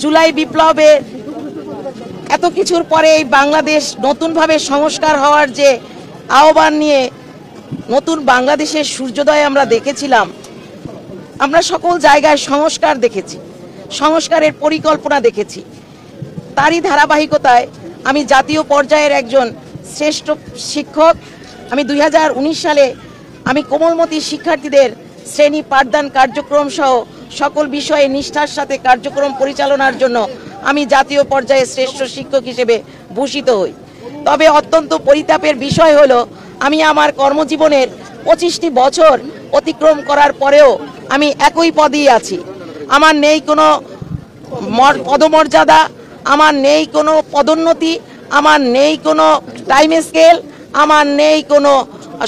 জুলাই বিপ্লবে এত কিছুর পরে এই বাংলাদেশ নতুনভাবে সংস্কার হওয়ার যে আহ্বান নিয়ে নতুন বাংলাদেশের সূর্যোদয় আমরা দেখেছিলাম। আমরা সকল জায়গায় সংস্কার দেখেছি, সংস্কারের পরিকল্পনা দেখেছি। তারই ধারাবাহিকতায় আমি জাতীয় পর্যায়ের একজন শ্রেষ্ঠ শিক্ষক। আমি 2019 সালে আমি কোমলমতি শিক্ষার্থীদের শ্রেণী পাঠদান কার্যক্রম সহ সকল বিষয়ে নিষ্ঠার সাথে কার্যক্রম পরিচালনার জন্য আমি জাতীয় পর্যায়ে শ্রেষ্ঠ শিক্ষক হিসেবে ভূষিত হই। তবে অত্যন্ত পরিতাপের বিষয় হলো আমি আমার কর্মজীবনের 25টি বছর অতিক্রম করার পরেও আমি একই পদেই আছি। আমার নেই কোনো পদমর্যাদা, আমার নেই কোনো পদোন্নতি, আমার নেই কোনো টাইম স্কেল, আমার নেই কোনো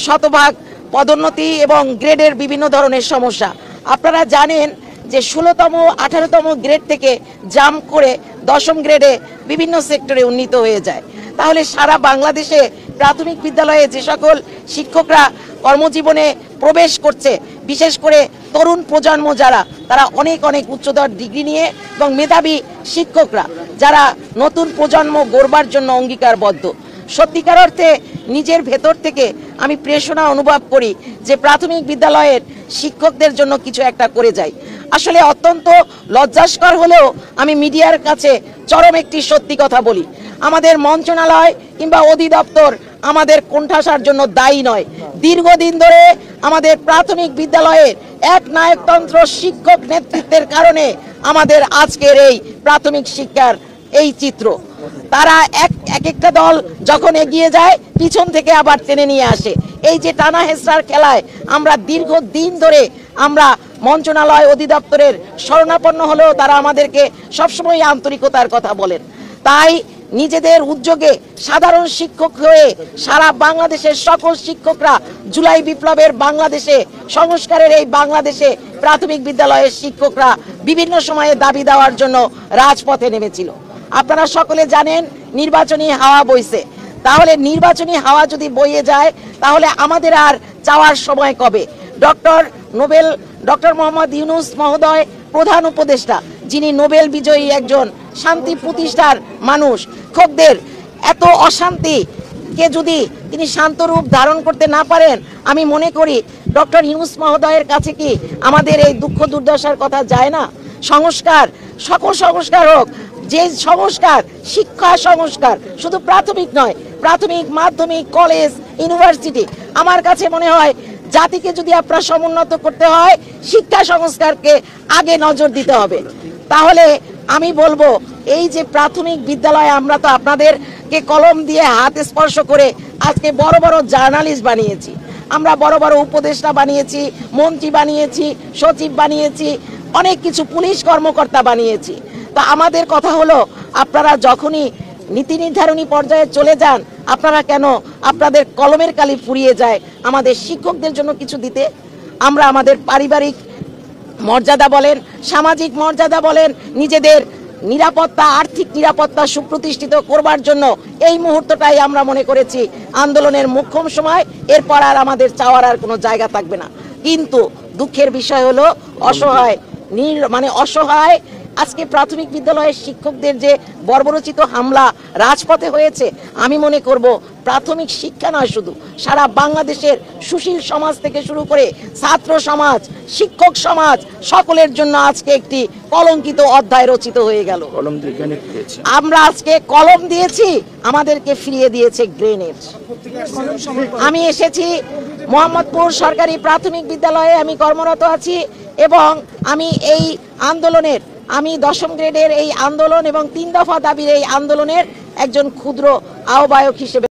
শতভাগ পদোন্নতি এবং গ্রেডের বিভিন্ন ধরনের সমস্যা। আপনারা জানেন যে 16তম 18তম গ্রেড থেকে জাম্প করে 10ম গ্রেডে বিভিন্ন সেক্টরে উন্নীত হয়ে যায়। তাহলে সারা বাংলাদেশে প্রাথমিক বিদ্যালয়ে যে সকল শিক্ষকরা কর্মজীবনে প্রবেশ করছে, বিশেষ করে তরুণ প্রজন্ম যারা, তারা অনেক অনেক উচ্চতর ডিগ্রি নিয়ে এবং মেধাবী শিক্ষকরা যারা নতুন প্রজন্ম গড়বার জন্য অঙ্গীকারবদ্ধ। সত্যিকার অর্থে নিজের ভেতর থেকে আমি প্রেরণা অনুভব করি যে প্রাথমিক বিদ্যালয়ের শিক্ষকদের জন্য কিছু একটা করে যাই। আসলে অত্যন্ত লজ্জাস্কর হলেও আমি মিডিয়ার কাছে চরম একটি সত্যি কথা বলি, আমাদের মন্ত্রণালয় কিংবা অধিদপ্তর আমাদের কোণঠাসার জন্য দায়ী নয়। দীর্ঘদিন ধরে আমাদের প্রাথমিক বিদ্যালয়ের এক নায়কতন্ত্র শিক্ষক নেতৃত্বের কারণে আমাদের আজকের এই প্রাথমিক শিক্ষার এই চিত্র। তারা এক একটা দল যখন এগিয়ে যায় পিছন থেকে আবার টেনে নিয়ে আসে। এই যে টানা হেঁচড়ার খেলায় আমরা দীর্ঘদিন ধরে আমরা মন্ত্রণালয় অধিদপ্তরের শরণাপন্ন হলেও তারা আমাদেরকে সবসময় আন্তরিকতার কথা বলেন। তাই নিজেদের উদ্যোগে সাধারণ শিক্ষক হয়ে সারা বাংলাদেশের সকল শিক্ষকরা জুলাই বিপ্লবের বাংলাদেশে, সংস্কারের এই বাংলাদেশে প্রাথমিক বিদ্যালয়ের শিক্ষকরা বিভিন্ন সময়ে দাবি দেওয়ার জন্য রাজপথে নেমেছিল। আপনারা সকলে জানেন নির্বাচনী হাওয়া বইছে। তাহলে নির্বাচনী হাওয়া যদি বইয়ে যায় তাহলে আমাদের আর চাওয়ার সময় কবে? ডক্টর মোহাম্মদ ইউনূস মহোদয় প্রধান উপদেষ্টা, যিনি নোবেল বিজয়ী একজন শান্তি প্রতিষ্ঠার মানুষ, শিক্ষকদের এত অশান্তিকে যদি তিনি শান্ত রূপ ধারণ করতে না পারেন, আমি মনে করি ডক্টর ইউনূস মহোদয়ের কাছে কি আমাদের এই দুঃখ দুর্দশার কথা যায় না? সংস্কার, সকল সংস্কার হোক, যে সংস্কার, শিক্ষা সংস্কার শুধু প্রাথমিক নয়, প্রাথমিক, মাধ্যমিক, কলেজ, ইউনিভার্সিটি। আমার কাছে মনে হয় জাতিকে যদি আপনার সমুন্নত করতে হয় শিক্ষা সংস্কারকে আগে নজর দিতে হবে। তাহলে আমি বলবো এই যে প্রাথমিক বিদ্যালয়ে আমরা তো আপনাদেরকে কলম দিয়ে হাত স্পর্শ করে আজকে বড় বড় জার্নালিস্ট বানিয়েছি, আমরা বড় বড় উপদেষ্টা বানিয়েছি, মন্ত্রী বানিয়েছি, সচিব বানিয়েছি, অনেক কিছু পুলিশ কর্মকর্তা বানিয়েছি। তো আমাদের কথা হলো আপনারা যখনই নীতি নির্ধারণী পর্যায়ে চলে যান, আপনারা কেন আপনাদের কলমের কালি ফুরিয়ে যায় আমাদের শিক্ষকদের জন্য কিছু দিতে? আমরা আমাদের পারিবারিক মর্যাদা বলেন, সামাজিক মর্যাদা বলেন, নিজেদের নিরাপত্তা, আর্থিক নিরাপত্তা সুপ্রতিষ্ঠিত করবার জন্য এই মুহূর্তটাই আমরা মনে করেছি আন্দোলনের মোক্ষম সময়। এরপর আর আমাদের চাওয়ার আর কোনো জায়গা থাকবে না। কিন্তু দুঃখের বিষয় হলো অসহায় আজকে প্রাথমিক বিদ্যালয়ের শিক্ষকদের যে বর্বরচিত হামলা রাজপথে হয়েছে, আমি মনে করব প্রাথমিক শিক্ষা নয়, শুধু সারা বাংলাদেশের সুশীল সমাজ থেকে শুরু করে ছাত্র সমাজ, শিক্ষক সমাজ, সকলের জন্য আজকে একটি কলঙ্কিত অধ্যায় রচিত হয়ে গেল। আমরা আজকে কলম দিয়েছি, আমাদেরকে ফিরিয়ে দিয়েছে গ্রেনেড। আমি এসেছি মোহাম্মদপুর সরকারি প্রাথমিক বিদ্যালয়ে, আমি কর্মরত আছি এবং আমি এই আন্দোলনের, আমি 10ম গ্রেডের এই আন্দোলন এবং 3 দফা দাবির এই আন্দোলনের একজন ক্ষুদ্র আহ্বায়ক হিসেবে